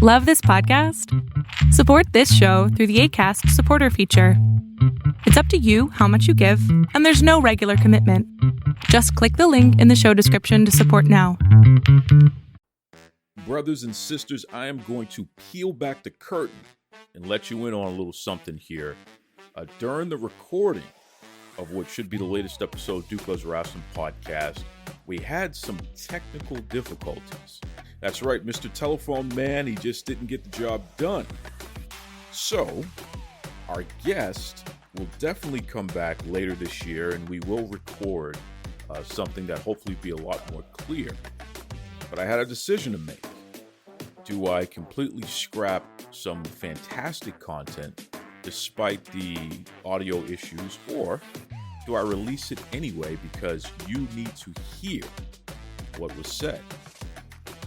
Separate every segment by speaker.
Speaker 1: Love this podcast? Support this show through the Acast supporter feature. It's up to you how much you give, and there's no regular commitment. Just click the link in the show description to support now.
Speaker 2: Brothers and sisters, I am going to peel back the curtain and let you in on a little something here. During the recording of what should be the latest episode of Divas Rasslin podcast, we had some technical difficulties. That's right, Mr. Telephone Man, he just didn't get the job done. So, our guest will definitely come back later this year, and we will record something that hopefully be a lot more clear. But I had a decision to make. Do I completely scrap some fantastic content despite the audio issues, or do I release it anyway because you need to hear what was said?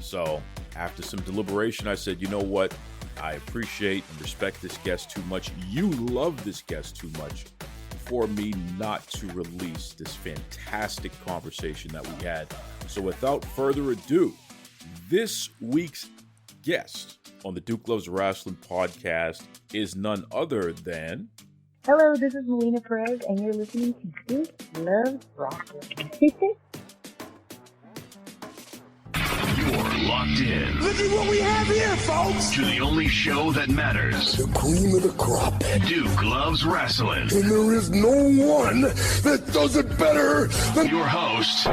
Speaker 2: So, after some deliberation, I said, you know what? I appreciate and respect this guest too much. You love this guest too much for me not to release this fantastic conversation that we had. So, without further ado, this week's guest on the Duke Loves Rasslin podcast is none other than...
Speaker 3: Hello, this is Melina Perez, and you're listening to Duke Loves Rasslin.
Speaker 4: You're locked in.
Speaker 5: Look at what we have here, folks.
Speaker 4: To the only show that matters.
Speaker 5: The cream of the crop.
Speaker 4: Duke Loves Rasslin.
Speaker 5: And there is no one that does it better than
Speaker 4: your host.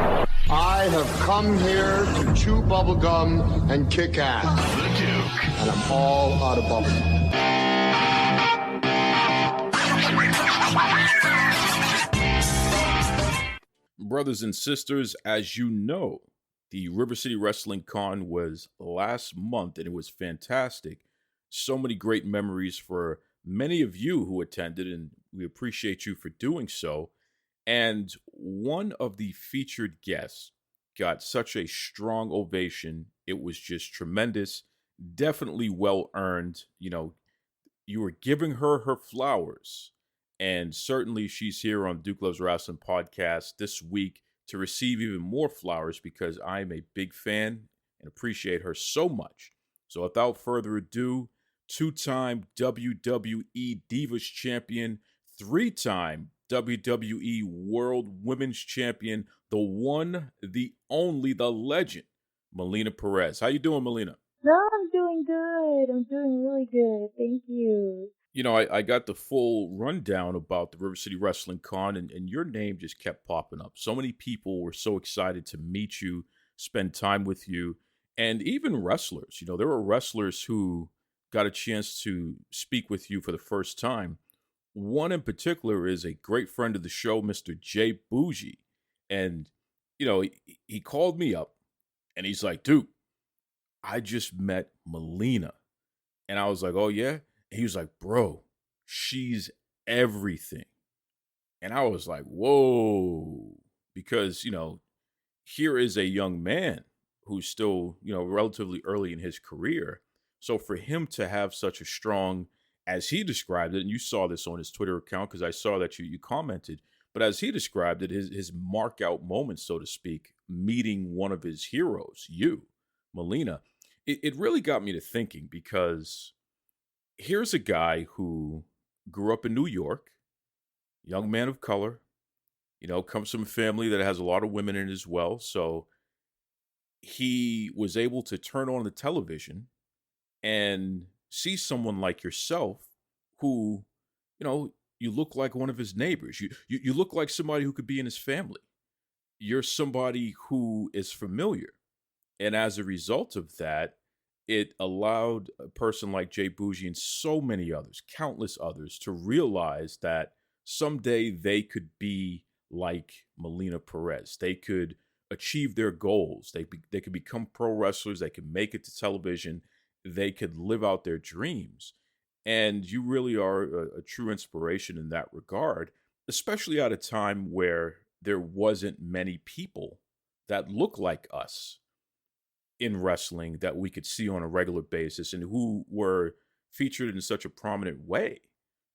Speaker 6: I have come here to chew bubblegum and kick ass.
Speaker 4: The Duke.
Speaker 6: And I'm all out of bubblegum.
Speaker 2: Brothers and sisters, as you know, the River City Wrestling Con was last month, and it was fantastic. So many great memories for many of you who attended, and we appreciate you for doing so. And one of the featured guests got such a strong ovation. It was just tremendous, definitely well earned. You know, you were giving her her flowers, and certainly she's here on Duke Loves Rasslin podcast this week to receive even more flowers because I'm a big fan and appreciate her so much. So without further ado, two-time WWE Divas Champion, three-time WWE World Women's Champion, the one, the only, the legend, Melina Perez. How you doing, Melina?
Speaker 3: No, I'm doing good. I'm doing really good. Thank you.
Speaker 2: You know, I got the full rundown about the River City Wrestling Con, and your name just kept popping up. So many people were so excited to meet you, spend time with you, and even wrestlers. You know, there were wrestlers who got a chance to speak with you for the first time. One in particular is a great friend of the show, Mr. Jay Bougie. And, you know, he called me up, and he's like, dude, I just met Melina. And I was like, oh, yeah? He was like, bro, she's everything. And I was like, whoa. Because, you know, here is a young man who's still, you know, relatively early in his career. So for him to have such a strong, as he described it, and you saw this on his Twitter account because I saw that you commented, but as he described it, his mark out moment, so to speak, meeting one of his heroes, you, Melina, it really got me to thinking because... here's a guy who grew up in New York, young man of color, you know, comes from a family that has a lot of women in it as well. So he was able to turn on the television and see someone like yourself who, you know, you look like one of his neighbors. You look like somebody who could be in his family. You're somebody who is familiar. And as a result of that, it allowed a person like Jay Bougie and so many others, countless others, to realize that someday they could be like Melina Perez. They could achieve their goals. They could become pro wrestlers. They could make it to television. They could live out their dreams. And you really are a true inspiration in that regard, especially at a time where there wasn't many people that look like us in wrestling that we could see on a regular basis and who were featured in such a prominent way,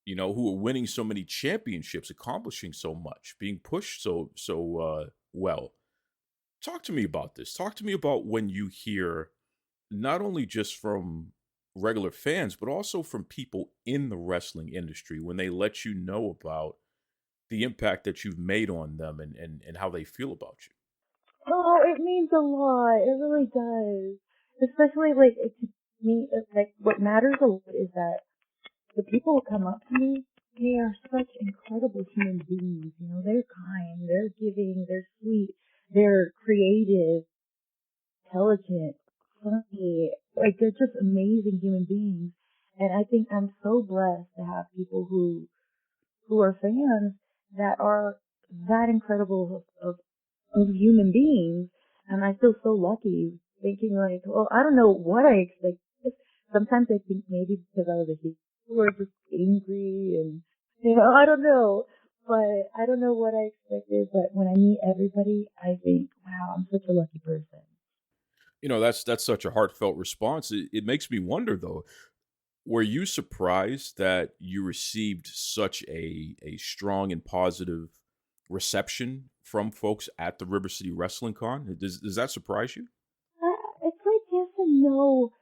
Speaker 2: you know, who were winning so many championships, accomplishing so much, being pushed so well. Talk to me about this. Talk to me about when you hear not only just from regular fans, but also from people in the wrestling industry when they let you know about the impact that you've made on them and how they feel about you.
Speaker 3: Oh, it means a lot. It really does. Especially like to me, like what matters a lot is that the people who come up to me, they are such incredible human beings. You know, they're kind, they're giving, they're sweet, they're creative, intelligent, funny. Like they're just amazing human beings. And I think I'm so blessed to have people who are fans that are that incredible of human beings. And I feel so lucky thinking like, well, I don't know what I expect. Sometimes I think maybe because I was a heel or just angry and, you know, I don't know. But I don't know what I expected. But when I meet everybody, I think, wow, I'm such a lucky person.
Speaker 2: You know, that's such a heartfelt response. It makes me wonder though, were you surprised that you received such a strong and positive reception from folks at the River City Wrestling Con? Does that surprise you?
Speaker 3: It's like yes and no.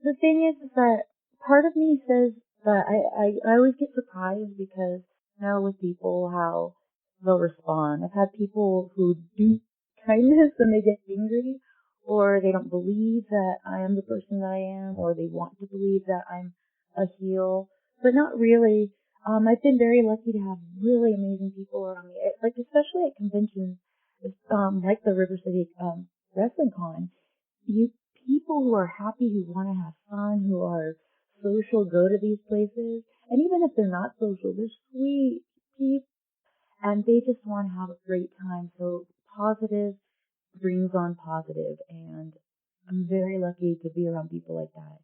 Speaker 3: The thing is that part of me says that I always get surprised because I know with people how they'll respond. I've had people who do kindness and they get angry, or they don't believe that I am the person that I am, or they want to believe that I'm a heel, but not really. I've been very lucky to have really amazing people around me, like especially at conventions, like the River City Wrestling Con. You people who are happy, who want to have fun, who are social, go to these places, and even if they're not social, they're sweet people, and they just want to have a great time. So positive brings on positive, and I'm very lucky to be around people like that.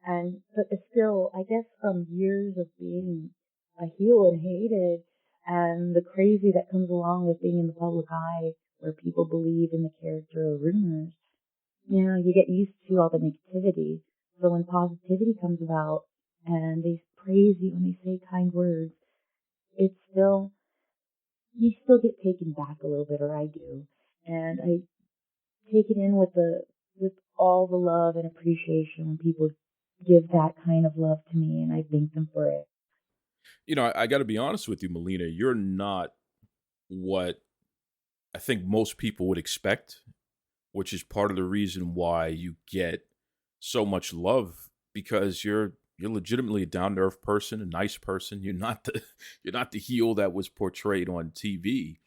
Speaker 3: And but it's still, I guess, from years of being a heel and hated, and the crazy that comes along with being in the public eye, where people believe in the character or rumors, you know, you get used to all the negativity. So when positivity comes about and they praise you and they say kind words, it's still, you still get taken back a little bit, or I do. And I take it in with all the love and appreciation when people give that kind of love to me, and I thank them for it.
Speaker 2: You know, I got to be honest with you, Melina. You're not what I think most people would expect, which is part of the reason why you get so much love because you're legitimately a down to earth person, a nice person. You're not the you're not the heel that was portrayed on TV,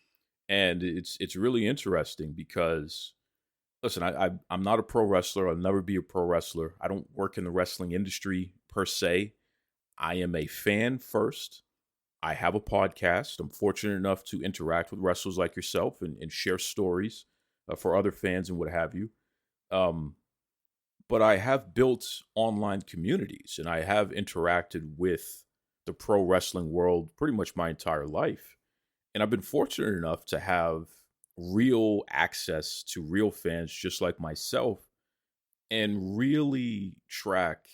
Speaker 2: and it's really interesting because listen, I'm not a pro wrestler. I'll never be a pro wrestler. I don't work in the wrestling industry per se. I am a fan first. I have a podcast. I'm fortunate enough to interact with wrestlers like yourself and share stories for other fans and what have you. Um, but I have built online communities and I have interacted with the pro wrestling world pretty much my entire life. And I've been fortunate enough to have real access to real fans just like myself and really track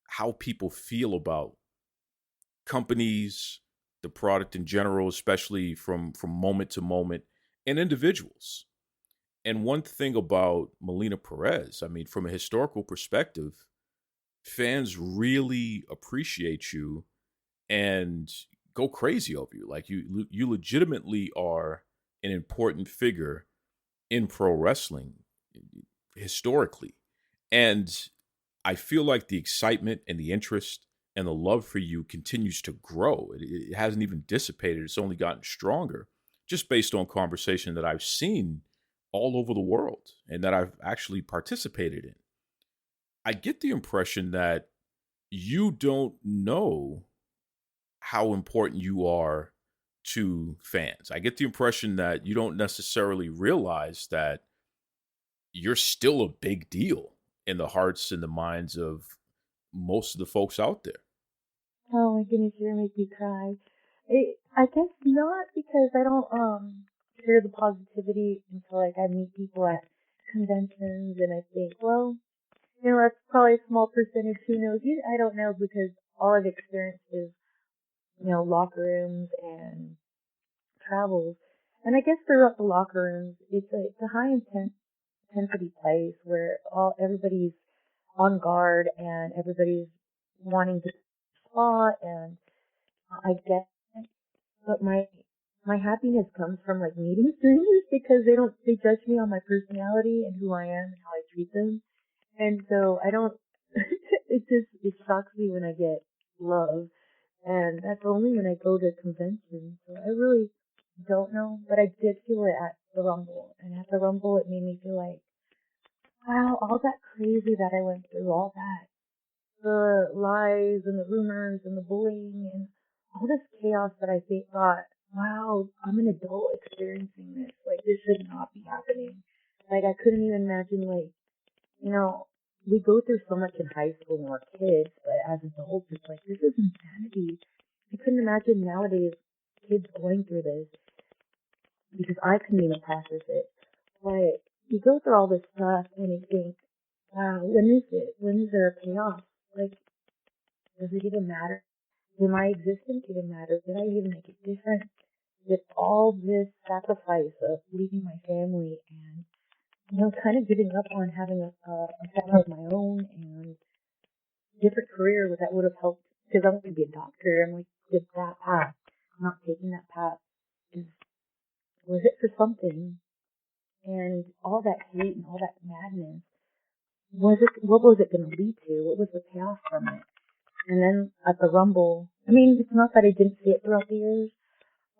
Speaker 2: how people feel about companies, the product in general, especially from moment to moment, and individuals. And one thing about Melina Perez, I mean, from a historical perspective, fans really appreciate you and go crazy over you. Like you legitimately are an important figure in pro wrestling historically. And I feel like the excitement and the interest and the love for you continues to grow. It hasn't even dissipated. It's only gotten stronger just based on conversation that I've seen all over the world and that I've actually participated in. I get the impression that you don't know how important you are to fans. I get the impression that you don't necessarily realize that you're still a big deal in the hearts and the minds of most of the folks out there.
Speaker 3: Oh my goodness, you're gonna make me cry. I guess not, because I don't hear the positivity until like I meet people at conventions, and I think, well, you know, that's probably a small percentage. Who knows? I don't know, because all I've experienced is, you know, locker rooms and travels. And I guess throughout the locker rooms, it's a high intensity place where everybody's on guard and everybody's wanting to spot, and I get it. But my happiness comes from like meeting strangers because they judge me on my personality and who I am and how I treat them. And so I don't, it shocks me when I get love. And that's only when I go to conventions. So I really don't know, but I did feel it at the Rumble. And at the Rumble, it made me feel like, wow, all that crazy that I went through, all that, the lies and the rumors and the bullying and all this chaos that I thought, wow, I'm an adult experiencing this. Like, this should not be happening. Like, I couldn't even imagine, like, you know, we go through so much in high school when we're kids, but as adults, it's like, this is insanity. I couldn't imagine nowadays kids going through this because I couldn't even process it. But you go through all this stuff and you think, wow, when is it? When is there a payoff? Like, does it even matter? Did my existence even matter? Did I even make a difference? Did all this sacrifice of leaving my family and, you know, kind of giving up on having a family of my own and different career that would have helped, because I'm going to be a doctor. I'm like, did that path, not taking that path, was it for something? And all that hate and all that madness, what was it going to lead to? What was the payoff from it? And then at the Rumble, I mean, it's not that I didn't see it throughout the years,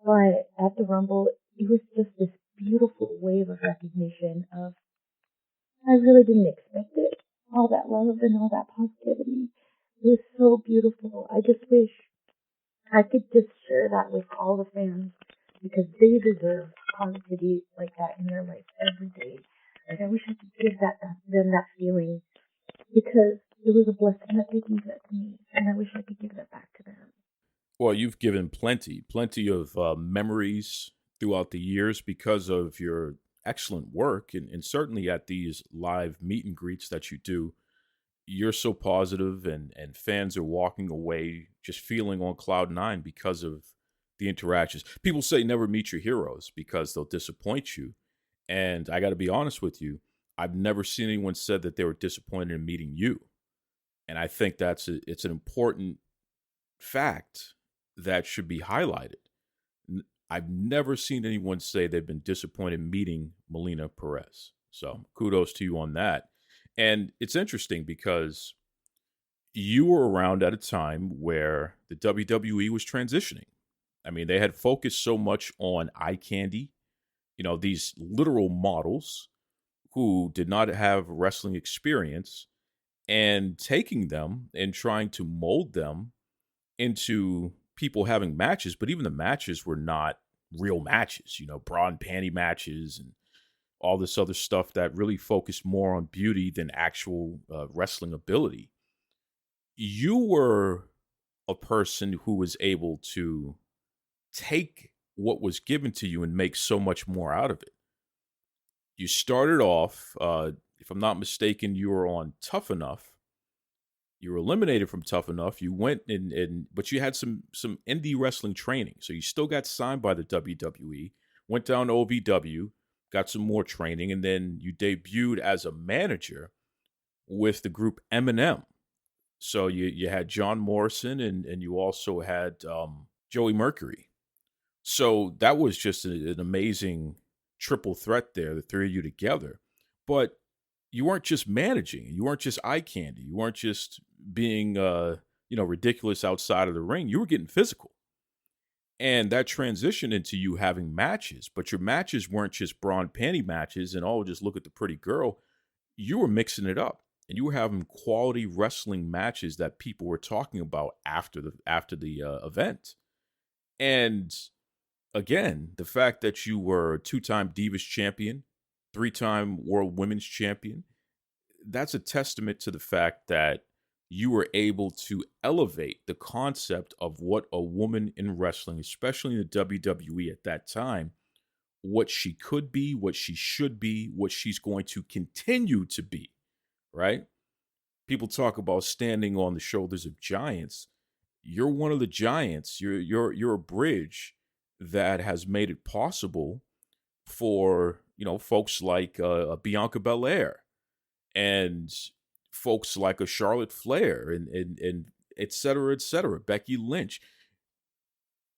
Speaker 3: but at the Rumble, it was just this beautiful wave of recognition of, I really didn't expect it. All that love and all that positivity. It was so beautiful. I just wish I could just share that with all the fans because they deserve positivity like that in their life every day. Like, I wish I could give them that feeling because it was a blessing that they gave that to me, and I wish I could give that back to them.
Speaker 2: Well, you've given plenty of memories throughout the years because of your excellent work, and certainly at these live meet and greets that you do. You're so positive, and fans are walking away just feeling on cloud nine because of the interactions. People say never meet your heroes because they'll disappoint you. And I got to be honest with you, I've never seen anyone said that they were disappointed in meeting you. And I think it's an important fact that should be highlighted. I've never seen anyone say they've been disappointed meeting Melina Perez. So kudos to you on that. And it's interesting because you were around at a time where the WWE was transitioning. I mean, they had focused so much on eye candy, you know, these literal models who did not have wrestling experience, and taking them and trying to mold them into people having matches. But even the matches were not real matches, you know, bra and panty matches and all this other stuff that really focused more on beauty than actual wrestling ability. You were a person who was able to take what was given to you and make so much more out of it. You started off, if I'm not mistaken, you were on Tough Enough. You were eliminated from Tough Enough. You went but you had some indie wrestling training. So you still got signed by the WWE, went down to OVW, got some more training, and then you debuted as a manager with the group M&M. So you had John Morrison and you also had Joey Mercury. So that was just an amazing triple threat there, the three of you together. But you weren't just managing. You weren't just eye candy. You weren't just being, ridiculous outside of the ring. You were getting physical. And that transitioned into you having matches. But your matches weren't just bra and panty matches and, oh, just look at the pretty girl. You were mixing it up. And you were having quality wrestling matches that people were talking about after the event. And again, the fact that you were a 2-time Divas champion, 3-time World Women's champion, that's a testament to the fact that you were able to elevate the concept of what a woman in wrestling, especially in the WWE at that time, what she could be, what she should be, what she's going to continue to be, right? People talk about standing on the shoulders of giants. You're one of the giants. You're a bridge that has made it possible for, folks like Bianca Belair and folks like a Charlotte Flair and et cetera, Becky Lynch.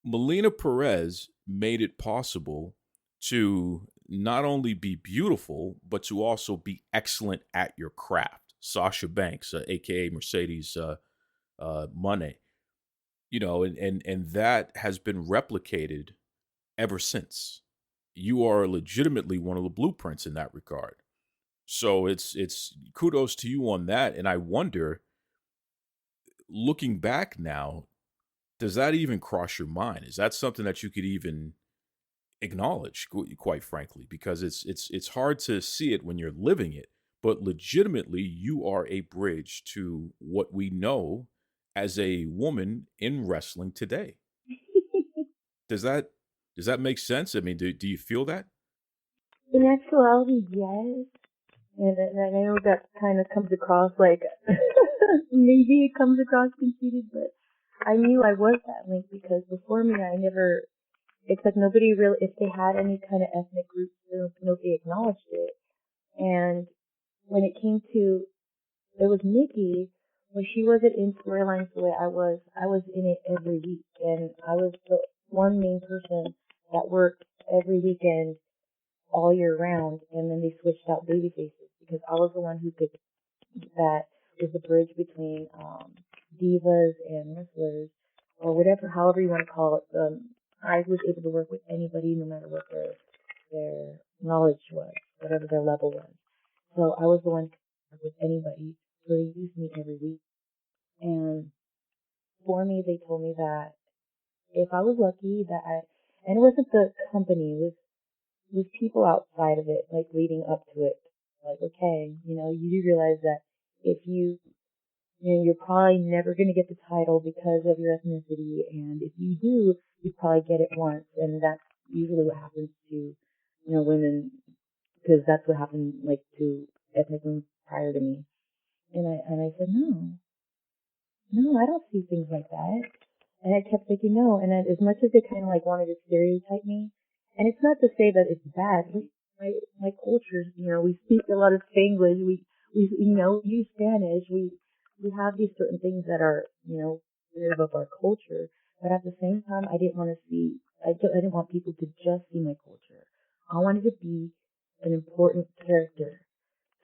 Speaker 2: Melina Perez made it possible to not only be beautiful, but to also be excellent at your craft. Sasha Banks, aka Mercedes Moné, and that has been replicated ever since. You are legitimately one of the blueprints in that regard. So it's kudos to you on that. And I wonder, looking back now, does that even cross your mind? Is that something that you could even acknowledge, quite frankly? Because it's hard to see it when you're living it, but legitimately you are a bridge to what we know as a woman in wrestling today. Does that make sense? I mean, do you feel that?
Speaker 3: In actuality, yes. And I know that kind of comes across like, maybe it comes across conceited, but I knew I was that link because before me, it's like nobody really, if they had any kind of ethnic groups, nobody acknowledged it. And when it came to, it was Nikki, when she wasn't in storylines the way I was in it every week. And I was the one main person that worked every weekend all year round, and then they switched out baby faces because I was the one that was the bridge between divas and wrestlers, or whatever, however you want to call it. I was able to work with anybody, no matter what their knowledge was, whatever their level was. So I was the one to work with anybody. So they used me every week. And for me, they told me that if I was lucky, and it wasn't the company, it was people outside of it, like leading up to it. Like, okay, you do realize that if you're probably never going to get the title because of your ethnicity, and if you do, you probably get it once, and that's usually what happens to, women, because that's what happened, like, to ethnic women prior to me. And I said, no, I don't see things like that. And I kept thinking no, and as much as they kind of like wanted to stereotype me, and it's not to say that it's bad. My cultures, we speak a lot of Spanglish. We use Spanish. We have these certain things that are, part of our culture. But at the same time, I didn't want people to just see my culture. I wanted to be an important character.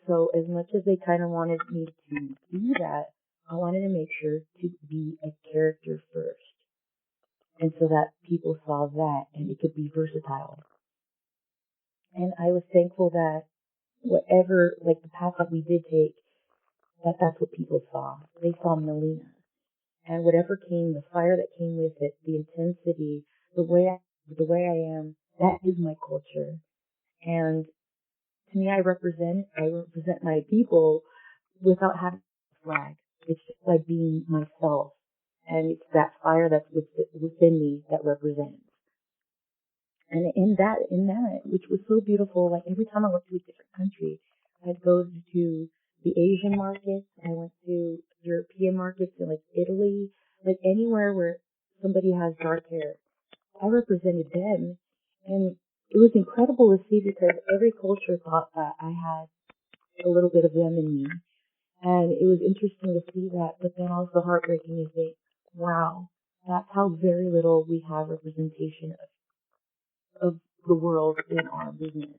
Speaker 3: So as much as they kind of wanted me to do that, I wanted to make sure to be a character first. And so that people saw that and it could be versatile. And I was thankful that whatever, like the path that we did take, that's what people saw. They saw Melina. And whatever came, the fire that came with it, the intensity, the way I am, that is my culture. And to me, I represent my people without having a flag. It's just by being myself. And it's that fire that's within me that represents. And in that, which was so beautiful, like every time I went to a different country, I'd go to the Asian markets, I went to European markets, and like Italy, like anywhere where somebody has dark hair, I represented them. And it was incredible to see because every culture thought that I had a little bit of them in me. And it was interesting to see that, but then also heartbreaking to think, wow, that's how very little we have representation of the world in our business.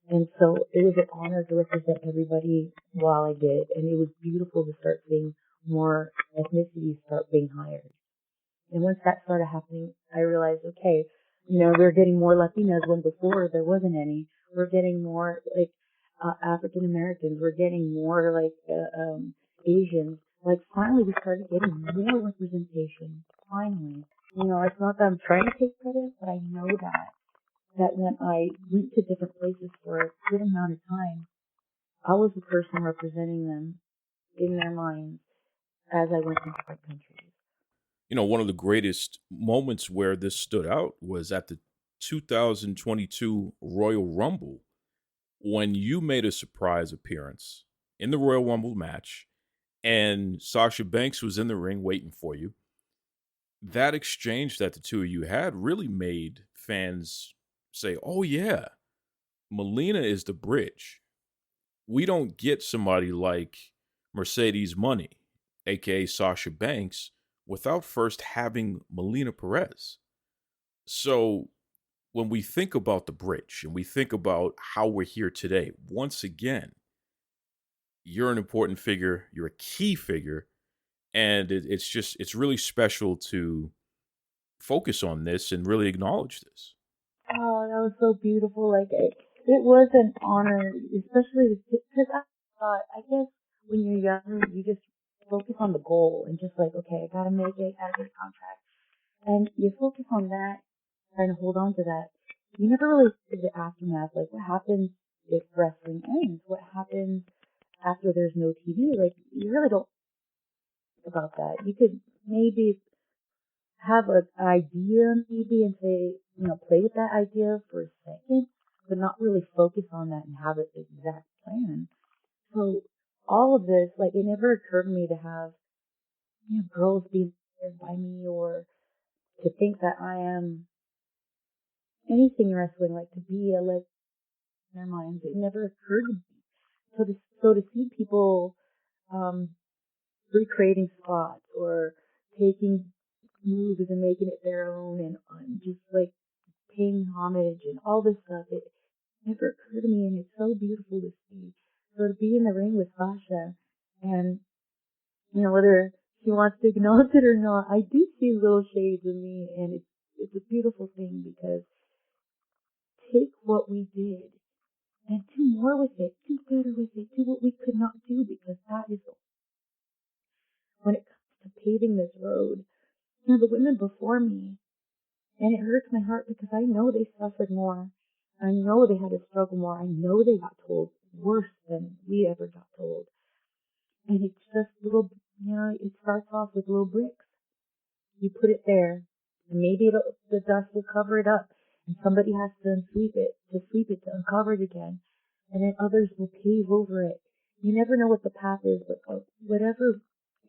Speaker 3: And so it was an honor to represent everybody while I did. And it was beautiful to start seeing more ethnicities start being hired. And once that started happening, I realized, okay, we're getting more Latinas when before there wasn't any. We're getting more like African Americans. We're getting more like Asians. Like finally we started getting more representation. Finally. It's not that I'm trying to take credit, but I know that when I went to different places for a good amount of time, I was the person representing them in their minds as I went to different countries.
Speaker 2: One of the greatest moments where this stood out was at the 2022 Royal Rumble when you made a surprise appearance in the Royal Rumble match and Sasha Banks was in the ring waiting for you. That exchange that the two of you had really made fans say, oh yeah, Melina is the bridge. We don't get somebody like Mercedes Money, aka Sasha Banks, without first having Melina Perez. So when we think about the bridge and we think about how we're here today, once again, you're an important figure, you're a key figure, and it's really special to focus on this and really acknowledge this.
Speaker 3: Oh, that was so beautiful. Like, it was an honor, especially because I thought, I guess when you're young, you just focus on the goal and just like, okay, I gotta make it, gotta get a contract. And you focus on that, trying to hold on to that. You never really see the aftermath, like what happens if wrestling ends? What happens after there's no TV? Like, you really don't think about that. You could maybe have an idea maybe and say, play with that idea for a second, but not really focus on that and have an exact plan. So all of this, like, it never occurred to me to have, girls be inspired by me or to think that I am anything wrestling, like to be a legend in their minds. It never occurred to me. So to see people, recreating spots or taking moves and making it their own and just like paying homage and all this stuff. It never occurred to me, and it's so beautiful to see. So to be in the ring with Sasha, and whether she wants to acknowledge it or not, I do see little shades of me, and it's a beautiful thing because take what we did and do more with it, do better with it, do what we could not do, because that is when it comes to paving this road. The women before me, and it hurts my heart because I know they suffered more. I know they had to struggle more. I know they got told worse than we ever got told. And it's just little, it starts off with little bricks. You put it there, and maybe the dust will cover it up, and somebody has to sweep it, to uncover it again, and then others will pave over it. You never know what the path is, but whatever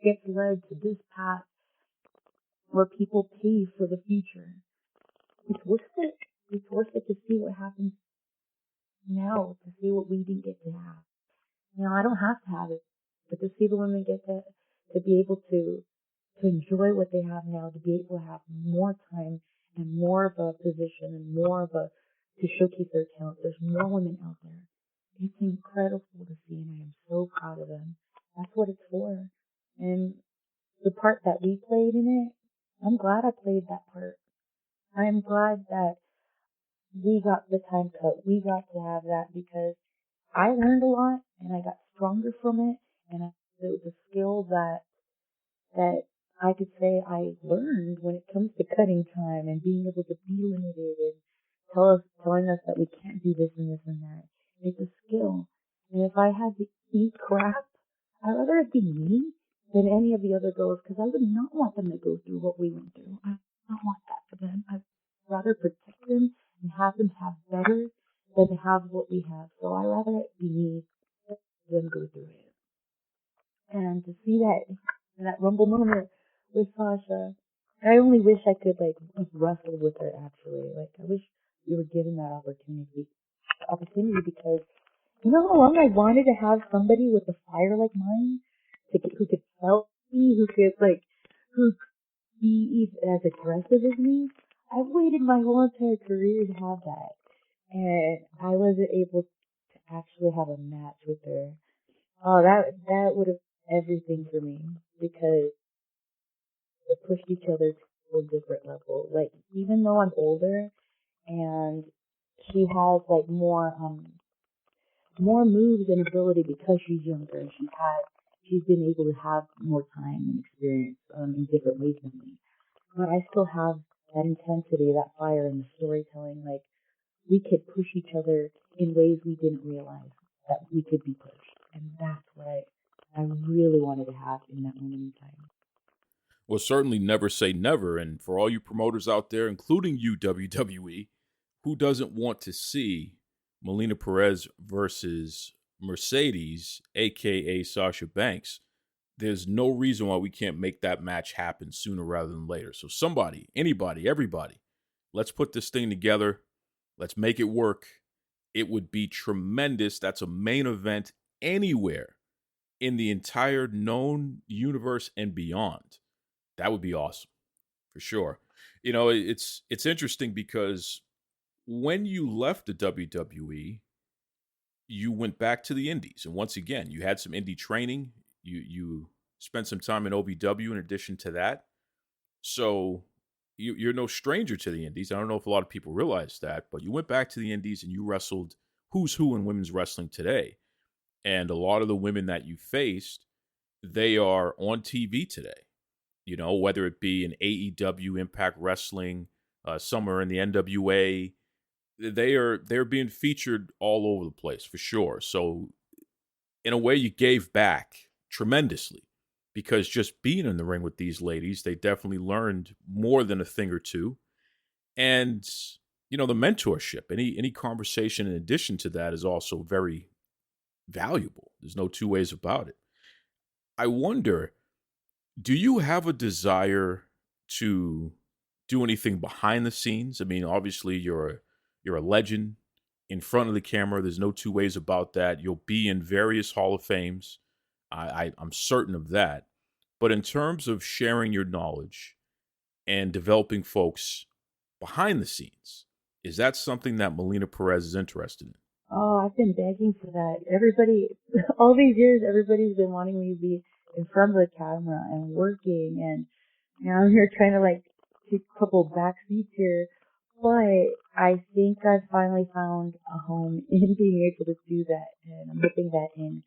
Speaker 3: gets led to this path where people pay for the future, it's worth it. It's worth it to see what happens now, to see what we didn't get to have. I don't have to have it, but to see the women get to be able to enjoy what they have now, to be able to have more time and more of a position and more of to showcase their talent. There's more women out there. It's incredible to see, and I am so proud of them. That's what it's for. And the part that we played in it, I'm glad I played that part. I'm glad that we got the time cut. We got to have that because I learned a lot and I got stronger from it. And the skill that I could say I learned when it comes to cutting time and being able to be limited and telling us that we can't do this and this and that. It's a skill. And if I had to eat crap, I'd rather it be me than any of the other girls because I would not want them to go through what we went through. I don't want that for them. I'd rather protect them and have them have better than to have what we have. So I'd rather it be me than go through it. And to see that Rumble moment with Sasha, I only wish I could have wrestled with her actually. I wish we were given that opportunity because you know how long I wanted to have somebody with a fire like mine who could help me, who could be as aggressive as me. I've waited my whole entire career to have that, and I wasn't able to actually have a match with her. Oh, that would have been everything for me because we pushed each other to a different level. Even though I'm older and she has more moves and ability because she's younger and she's been able to have more time and experience in different ways than me. But I still have that intensity, that fire, and the storytelling. We could push each other in ways we didn't realize that we could be pushed. And that's what I really wanted to have in that moment in time.
Speaker 2: Well, certainly never say never. And for all you promoters out there, including you, WWE, who doesn't want to see Melina Perez versus Mercedes, a.k.a. Sasha Banks, there's no reason why we can't make that match happen sooner rather than later. So somebody, anybody, everybody, let's put this thing together. Let's make it work. It would be tremendous. That's a main event anywhere in the entire known universe and beyond. That would be awesome for sure. It's interesting because when you left the WWE, you went back to the indies, and once again, you had some indie training. You spent some time in OVW in addition to that, so you're no stranger to the indies. I don't know if a lot of people realize that, but you went back to the indies and you wrestled who's who in women's wrestling today. And a lot of the women that you faced, they are on TV today. Whether it be in AEW, Impact Wrestling, some are in the NWA, they're being featured all over the place for sure. So in a way, you gave back tremendously, because just being in the ring with these ladies, they definitely learned more than a thing or two. And the mentorship, any conversation in addition to that is also very valuable. There's no two ways about it. I wonder, do you have a desire to do anything behind the scenes? I mean, obviously you're a legend in front of the camera. There's no two ways about that. You'll be in various Hall of Fames. I'm certain of that. But in terms of sharing your knowledge and developing folks behind the scenes, is that something that Melina Perez is interested in?
Speaker 3: Oh, I've been begging for that. Everybody, all these years, everybody's been wanting me to be in front of the camera and working, and I'm here trying to take a couple back seats here. But I think I've finally found a home in being able to do that, and I'm hoping that in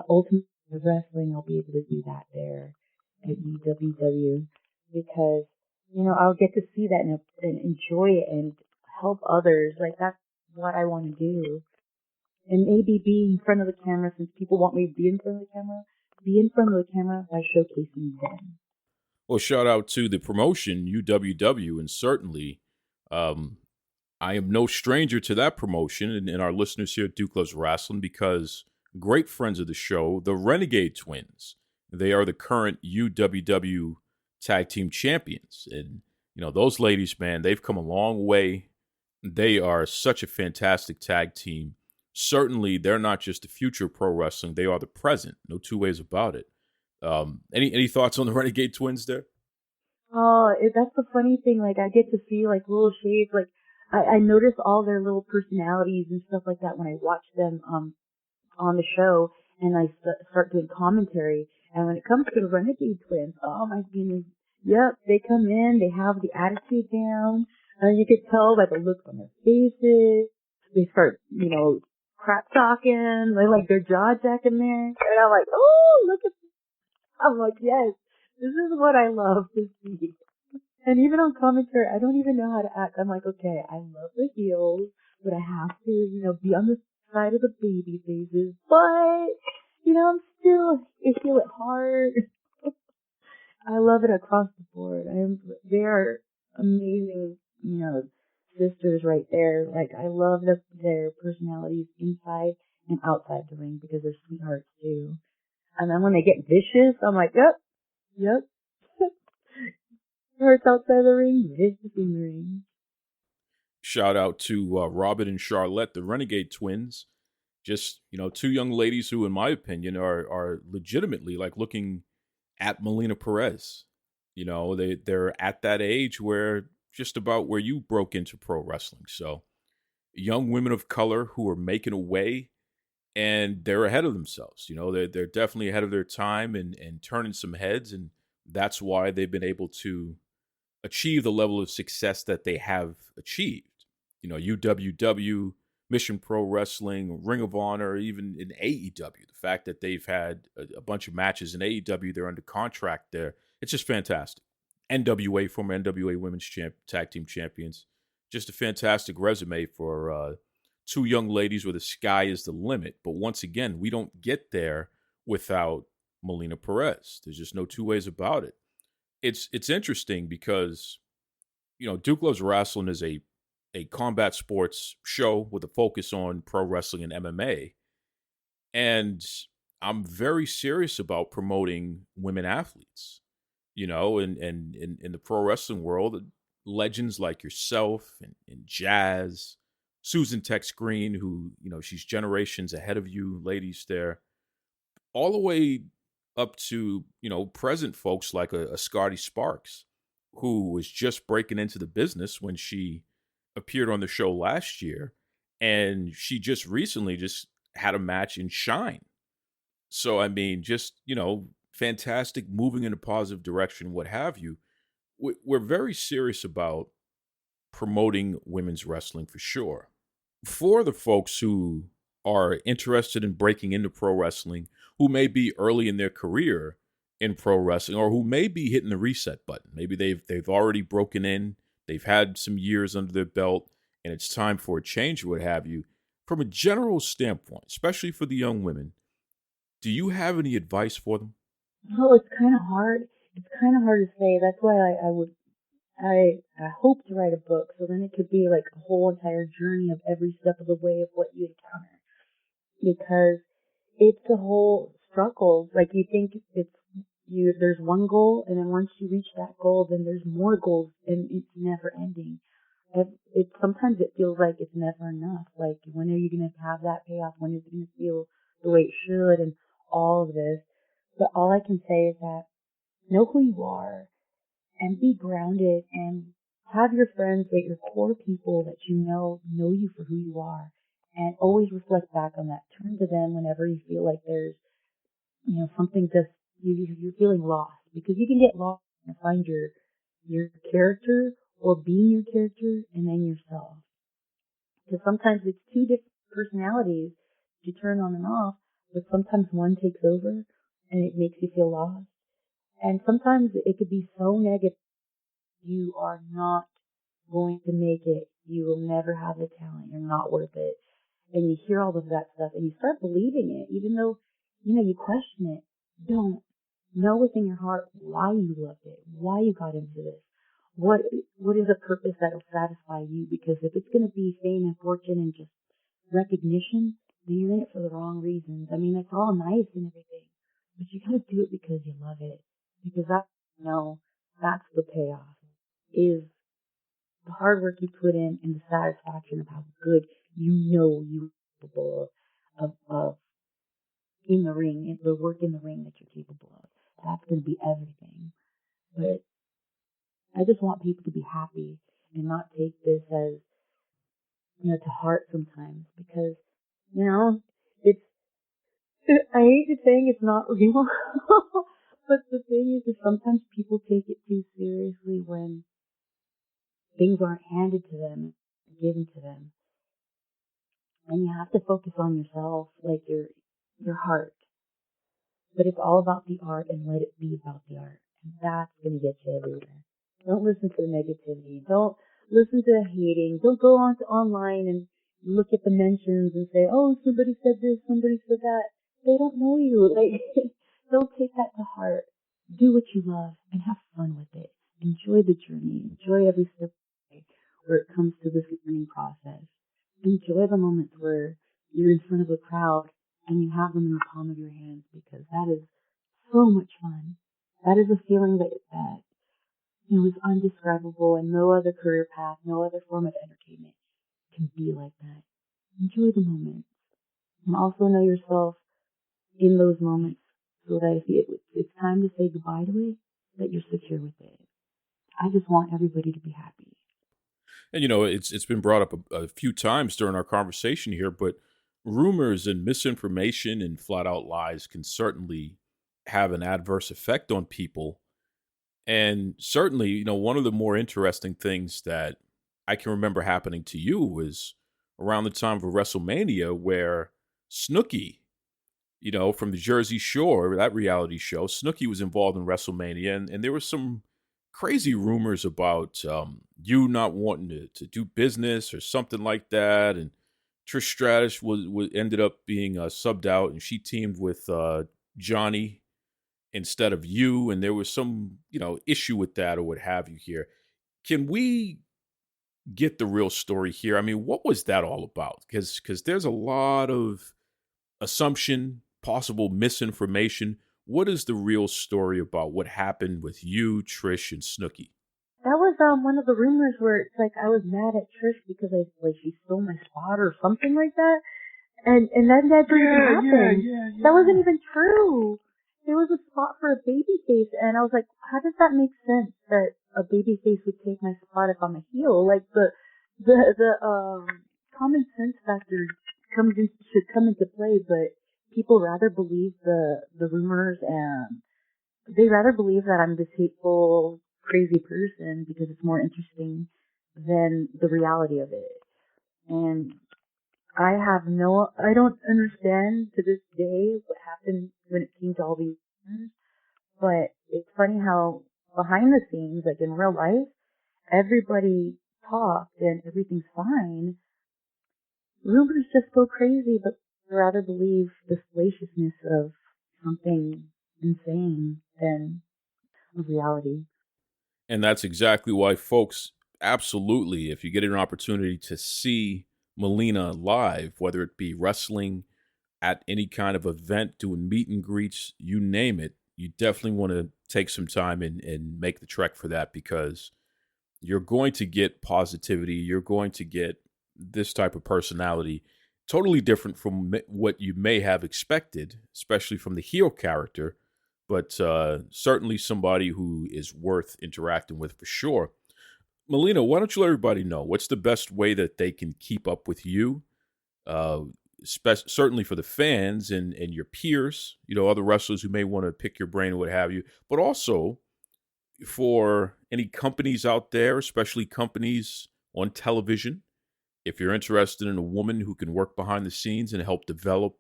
Speaker 3: Ultimate Wrestling I'll be able to do that there at UWW, because I'll get to see that and enjoy it and help others. That's what I want to do. And maybe be in front of the camera, since people want me to be in front of the camera, be in front of the camera by showcasing them.
Speaker 2: Well, shout out to the promotion, UWW, and certainly I am no stranger to that promotion and our listeners here at Duke Loves Rasslin, because great friends of the show, the Renegade Twins, they are the current UWW Tag Team Champions. And, those ladies, man, they've come a long way. They are such a fantastic tag team. Certainly, they're not just the future of pro wrestling. They are the present. No two ways about it. Any thoughts on the Renegade Twins there?
Speaker 3: Oh, that's the funny thing. I get to see little shades. I notice all their little personalities and stuff like that when I watch them on the show, and I start doing commentary. And when it comes to the Renegade Twins, oh my goodness, yep, they come in, they have the attitude down, and you could tell by the looks on their faces. They start, crap talking, their jaw jacking there, and I'm like, oh, look at. I'm like, yes, this is what I love to see. And even on commentary, I don't even know how to act. I'm like, okay, I love the heels, but I have to, be on the side of the baby faces. But, I'm still a heel at heart. I love it across the board. They are amazing, sisters right there. I love their personalities inside and outside the ring, because they're sweethearts too. And then when they get vicious, I'm like, yep. Hurts outside the ring, vicious in the ring.
Speaker 2: Shout out to Robin and Charlotte, the Renegade Twins. Just, two young ladies who, in my opinion, are legitimately looking at Melina Perez. They're at that age where just about where you broke into pro wrestling. So young women of color who are making a way, and they're ahead of themselves. They're definitely ahead of their time and turning some heads. And that's why they've been able to achieve the level of success that they have achieved. UWW, Mission Pro Wrestling, Ring of Honor, even in AEW. The fact that they've had a bunch of matches in AEW, they're under contract there. It's just fantastic. NWA, former NWA Women's Tag Team Champions. Just a fantastic resume for two young ladies where the sky is the limit. But once again, we don't get there without Melina Perez. There's just no two ways about it. It's interesting because, Duke Loves Rasslin is a combat sports show with a focus on pro wrestling and MMA. And I'm very serious about promoting women athletes, and in the pro wrestling world, legends like yourself and Jazz, Susan Tex Green, who, she's generations ahead of you ladies there. all the way up to, present folks like a Scotty Sparks, who was just breaking into the business when she appeared on the show last year. And she just recently just had a match in Shine. So, I mean, just, fantastic, moving in a positive direction, what have you. We're very serious about promoting women's wrestling for sure. For the folks who are interested in breaking into pro wrestling, who may be early in their career in pro wrestling, or who may be hitting the reset button, maybe they've already broken in, they've had some years under their belt, and it's time for a change or what have you. From a general standpoint, especially for the young women, do you have any advice for them?
Speaker 3: No, it's kind of hard. It's kind of hard to say. That's why I hope to write a book, so then it could be like a whole entire journey of every step of the way of what you encounter. Because it's a whole struggle. Like, you think there's one goal, and then once you reach that goal, then there's more goals, and it's never ending. Sometimes it feels like it's never enough. Like, when are you going to have that payoff? When is it going to feel the way it should, and all of this? But all I can say is that know who you are and be grounded, and have your friends, that your core people that you know you for who you are, and always reflect back on that. Turn to them whenever you feel like there's, something just, you're feeling lost, because you can get lost and find your character, or being your character, and then yourself. Because sometimes it's two different personalities you turn on and off, but sometimes one takes over and it makes you feel lost. And sometimes it could be so negative, you are not going to make it, you will never have the talent, you're not worth it. And you hear all of that stuff and you start believing it, even though, you question it. Don't. Know within your heart why you loved it, why you got into this. What is a purpose that will satisfy you? Because if it's going to be fame and fortune and just recognition, then you're in it for the wrong reasons. I mean, it's all nice and everything, but you got to do it because you love it. Because that's the payoff, is the hard work you put in and the satisfaction of how good you're capable of in the ring, the work in the ring that you're capable of. That's going to be everything. But I just want people to be happy and not take this as, to heart sometimes, because, it's, I hate saying it's not real, but the thing is that sometimes people take it too seriously when things aren't handed to them, given to them. And you have to focus on yourself, like your heart. But it's all about the art, and let it be about the art. And that's going to get you everywhere. Don't listen to the negativity. Don't listen to the hating. Don't go on to online and look at the mentions and say, oh, somebody said this, somebody said that. They don't know you. Like, don't take that to heart. Do what you love and have fun with it. Enjoy the journey. Enjoy every step of the way where it comes to this learning process. Enjoy the moments where you're in front of a crowd and you have them in the palm of your hands, because that is so much fun. That is a feeling that is undescribable, and no other career path, no other form of entertainment can be like that. Enjoy the moments, and also know yourself in those moments, so that if it's time to say goodbye to it, that you're secure with it. I just want everybody to be happy.
Speaker 2: And it's been brought up a few times during our conversation here, but rumors and misinformation and flat out lies can certainly have an adverse effect on people. And certainly, one of the more interesting things that I can remember happening to you was around the time of WrestleMania, where Snooki, from the Jersey Shore, that reality show, Snooki was involved in WrestleMania, and there were some crazy rumors about you not wanting to do business or something like that. And Trish Stratus was ended up being subbed out, and she teamed with Johnny instead of you, and there was some issue with that or what have you here. Can we get the real story here? I mean, what was that all about? Because there's a lot of assumption, possible misinformation. What is the real story about what happened with you, Trish, and Snooki?
Speaker 3: That was one of the rumors where it's like I was mad at Trish because she stole my spot or something like that. And then that didn't happen. That wasn't even true. There was a spot for a baby face, and I was like, how does that make sense that a baby face would take my spot if I'm a heel? Like the common sense factor should come into play, but people rather believe the rumors, and they rather believe that I'm this hateful, crazy person because it's more interesting than the reality of it. And I don't understand to this day what happened when it came to all these things, but it's funny how behind the scenes, like in real life, everybody talked and everything's fine. Rumors just go crazy, but I rather believe the salaciousness of something insane than of reality.
Speaker 2: And that's exactly why, folks, absolutely, if you get an opportunity to see Melina live, whether it be wrestling, at any kind of event, doing meet and greets, you name it, you definitely want to take some time and make the trek for that, because you're going to get positivity. You're going to get this type of personality, totally different from what you may have expected, especially from the heel character, but certainly somebody who is worth interacting with for sure. Melina, why don't you let everybody know what's the best way that they can keep up with you? Certainly for the fans and your peers, other wrestlers who may want to pick your brain or what have you, but also for any companies out there, especially companies on television. If you're interested in a woman who can work behind the scenes and help develop,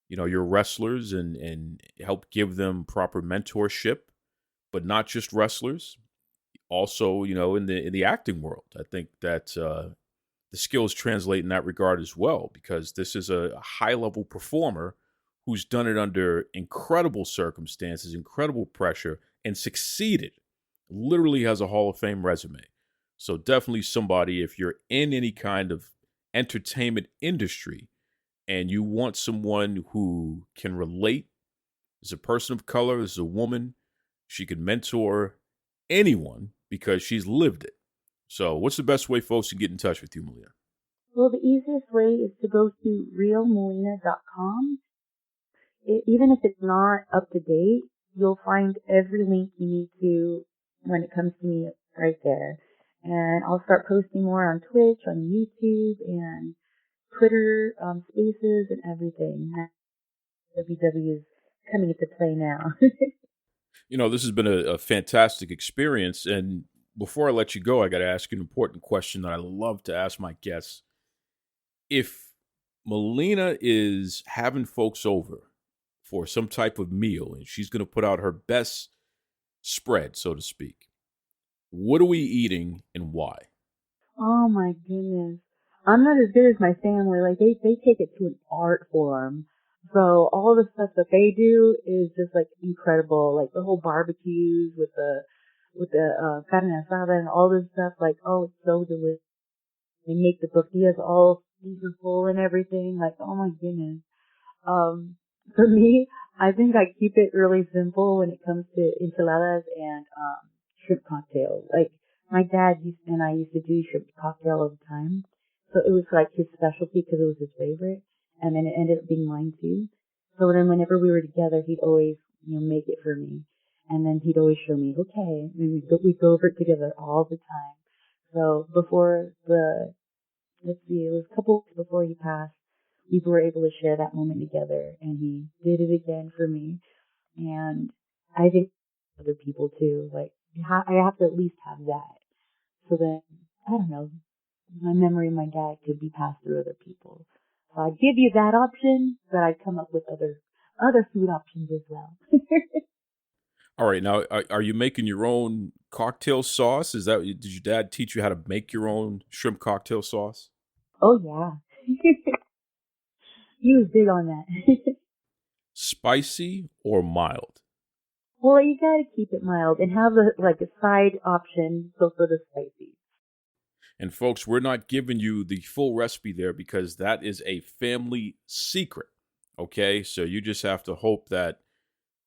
Speaker 2: your wrestlers and help give them proper mentorship, but not just wrestlers, also, in the acting world, I think that the skills translate in that regard as well, because this is a high-level performer who's done it under incredible circumstances, incredible pressure, and succeeded. Literally has a Hall of Fame resume. So definitely somebody, if you're in any kind of entertainment industry and you want someone who can relate, as a person of color, as a woman, she could mentor anyone because she's lived it. So what's the best way folks can get in touch with you, Melina?
Speaker 3: Well, the easiest way is to go to realmelina.com. Even if it's not up to date, you'll find every link you need to when it comes to me right there. And I'll start posting more on Twitch, on YouTube, and Twitter, Spaces, and everything. WW is coming into play now.
Speaker 2: This has been a fantastic experience. And before I let you go, I got to ask you an important question that I love to ask my guests. If Melina is having folks over for some type of meal and she's going to put out her best spread, so to speak, what are we eating and why?
Speaker 3: Oh my goodness. I'm not as good as my family. Like they take it to an art form. So all the stuff that they do is just like incredible. Like the whole barbecues with the carne asada and all this stuff. Like, oh, it's so delicious. They make the tortillas all flavorful and everything. Like, oh my goodness. For me, I think I keep it really simple when it comes to enchiladas and shrimp cocktails. Like my dad and I used to do shrimp cocktail all the time. So it was like his specialty because it was his favorite. And then it ended up being mine too. So then whenever we were together, he'd always, make it for me. And then he'd always show me, okay. And we'd go over it together all the time. So it was a couple weeks before he passed, we were able to share that moment together. And he did it again for me. And I think other people too, like, I have to at least have that. So then, I don't know, my memory of my dad could be passed through other people. So I'd give you that option, but I'd come up with other food options as well.
Speaker 2: All right. Now, are you making your own cocktail sauce? Did your dad teach you how to make your own shrimp cocktail sauce?
Speaker 3: Oh, yeah. He was big on that.
Speaker 2: Spicy or mild?
Speaker 3: Well, you gotta keep it mild and have a side option for the spicy.
Speaker 2: And folks, we're not giving you the full recipe there because that is a family secret. Okay, so you just have to hope that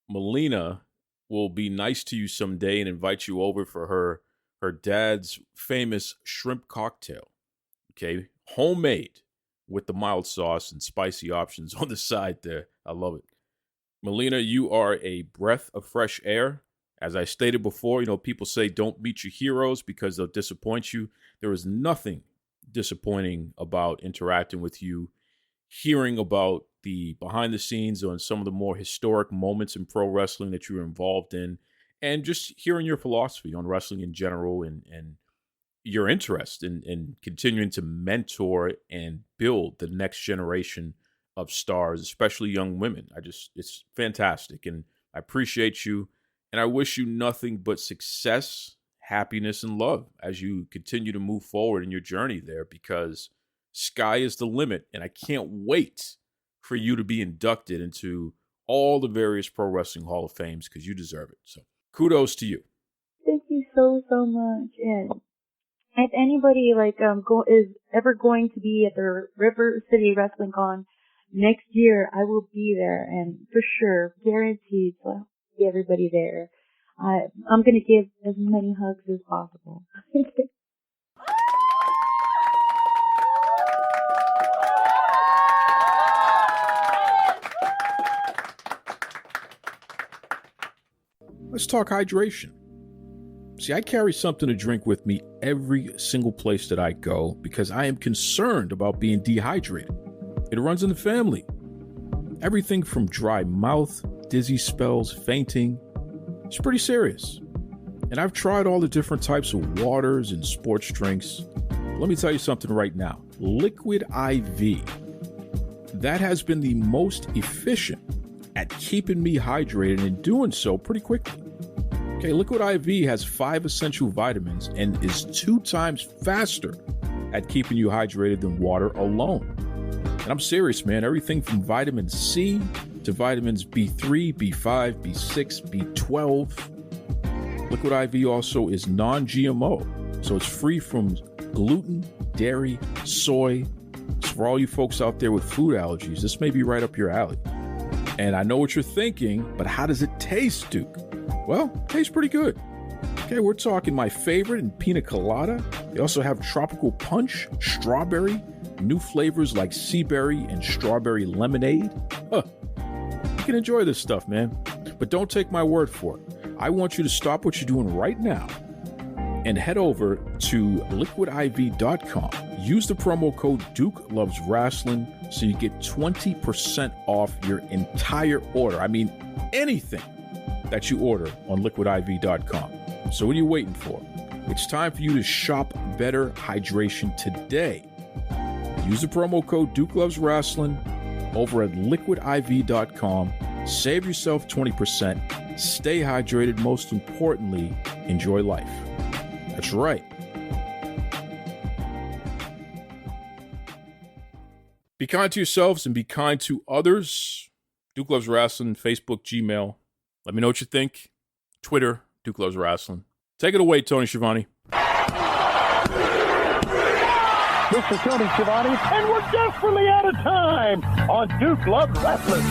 Speaker 2: Melina will be nice to you someday and invite you over for her dad's famous shrimp cocktail. Okay, homemade. with the mild sauce and spicy options on the side there. I love it. Melina, you are a breath of fresh air. As I stated before, people say don't meet your heroes because they'll disappoint you. There is nothing disappointing about interacting with you, hearing about the behind the scenes on some of the more historic moments in pro wrestling that you were involved in, and just hearing your philosophy on wrestling in general and your interest in continuing to mentor and build the next generation of stars, especially young women. It's fantastic, and I appreciate you, and I wish you nothing but success, happiness, and love as you continue to move forward in your journey there, because sky is the limit, and I can't wait for you to be inducted into all the various Pro Wrestling Hall of Fames, because you deserve it. So kudos to you.
Speaker 3: Thank you so much. And if anybody is ever going to be at the River City Wrestling Con next year, I will be there, and for sure, guaranteed. So I'll see everybody there. I'm going to give as many hugs as possible.
Speaker 2: Let's talk hydration. See, I carry something to drink with me every single place that I go because I am concerned about being dehydrated. It runs in the family. Everything from dry mouth, dizzy spells, fainting. It's pretty serious. And I've tried all the different types of waters and sports drinks. Let me tell you something right now. Liquid IV. That has been the most efficient at keeping me hydrated and doing so pretty quickly. Okay, Liquid IV has 5 essential vitamins and is 2 times faster at keeping you hydrated than water alone. And I'm serious, man. Everything from vitamin C to vitamins B3, B5, B6, B12. Liquid IV also is non-GMO, so it's free from gluten, dairy, soy. So for all you folks out there with food allergies, this may be right up your alley. And I know what you're thinking, but how does it taste, Duke? Well, it tastes pretty good. Okay, we're talking my favorite in pina colada. They also have tropical punch, strawberry, new flavors like sea berry and strawberry lemonade. You can enjoy this stuff, man. But don't take my word for it. I want you to stop what you're doing right now and head over to liquidiv.com. Use the promo code Duke Loves Rasslin so you get 20% off your entire order. I mean, anything that you order on liquidiv.com. So what are you waiting for? It's time for you to shop better hydration today. Use the promo code Duke Loves Rasslin over at liquidiv.com. Save yourself 20%. Stay hydrated. Most importantly, enjoy life. That's right. Be kind to yourselves and be kind to others. Duke Loves Rasslin, Facebook, Gmail. Let me know what you think. Twitter, Duke Loves Rasslin. Take it away, Tony Schiavone.
Speaker 7: This is Tony Schiavone, and we're desperately out of time on Duke Loves Rasslin.